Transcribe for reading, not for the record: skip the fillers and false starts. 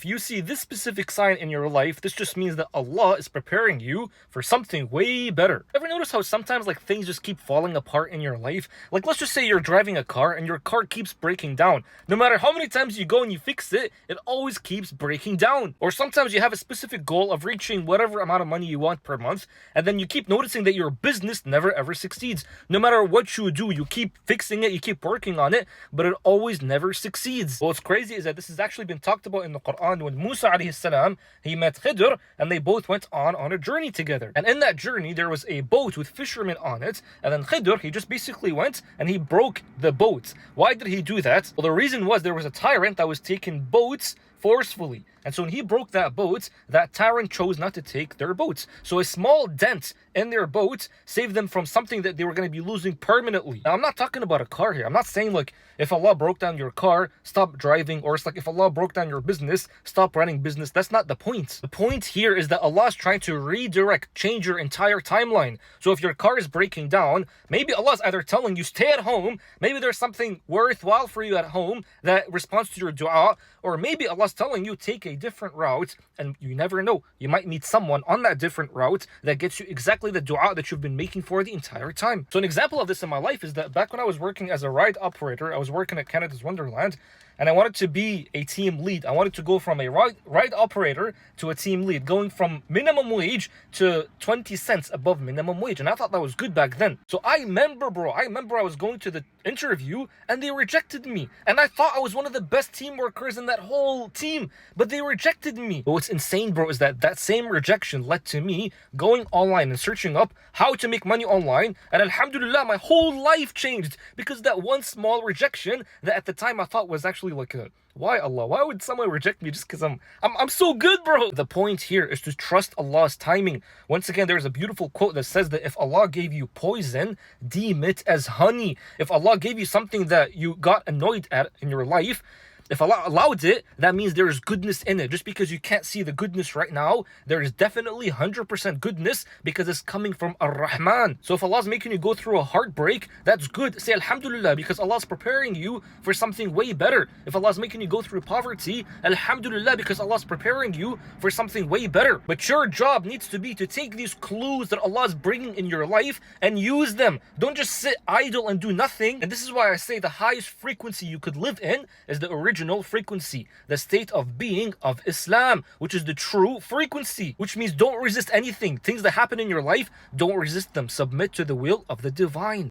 if you see this specific sign in your life, this just means that Allah is preparing you for something way better. Ever notice how sometimes like things just keep falling apart in your life? Like let's just say you're driving a car and your car keeps breaking down. No matter how many times you go and you fix it, it always keeps breaking down. Or sometimes you have a specific goal of reaching whatever amount of money you want per month, and then you keep noticing that your business never ever succeeds. No matter what you do, you keep fixing it, you keep working on it, but it always never succeeds. What's crazy is that this has actually been talked about in the Quran when Musa alayhi salam, he met Khidr and they both went on a journey together. And in that journey there was a boat with fishermen on it, and then Khidr, he just basically went and he broke the boat. Why did he do that? Well, the reason was there was a tyrant that was taking boats forcefully. And so when he broke that boat, that tyrant chose not to take their boats. So a small dent in their boat saved them from something that they were going to be losing permanently. Now, I'm not talking about a car here. I'm not saying like if Allah broke down your car, stop driving, or it's like if Allah broke down your business, stop running business. That's not the point. The point here is that Allah is trying to redirect, change your entire timeline. So if your car is breaking down, maybe Allah is either telling you stay at home, maybe there's something worthwhile for you at home that responds to your dua, or maybe Allah's telling you take a different route, and you never know, you might meet someone on that different route that gets you exactly the dua that you've been making for the entire time. So an example of this in my life is that back when I was working as a ride operator, I was working at Canada's Wonderland, and I wanted to be a team lead. I wanted to go from a ride operator to a team lead, going from minimum wage to 20 cents above minimum wage. And I thought that was good back then. So I remember I was going to the interview and they rejected me. And I thought I was one of the best team workers in that whole team, but they rejected me. But what's insane, bro, is that same rejection led to me going online and searching up how to make money online. And alhamdulillah, my whole life changed because that one small rejection that at the time I thought was actually like why Allah? Why would someone reject me just because I'm so good, bro? The point here is to trust Allah's timing. Once again, there's a beautiful quote that says that if Allah gave you poison, deem it as honey. If Allah gave you something that you got annoyed at in your life, if Allah allowed it, that means there is goodness in it. Just because you can't see the goodness right now, there is definitely 100% goodness because it's coming from Ar-Rahman. So if Allah's making you go through a heartbreak, that's good. Say Alhamdulillah, because Allah's preparing you for something way better. If Allah's making you go through poverty, Alhamdulillah, because Allah's preparing you for something way better. But your job needs to be to take these clues that Allah's bringing in your life and use them. Don't just sit idle and do nothing. And this is why I say the highest frequency you could live in is the original frequency, the state of being of Islam, which is the true frequency, which means don't resist anything. Things that happen in your life, don't resist them. Submit to the will of the divine.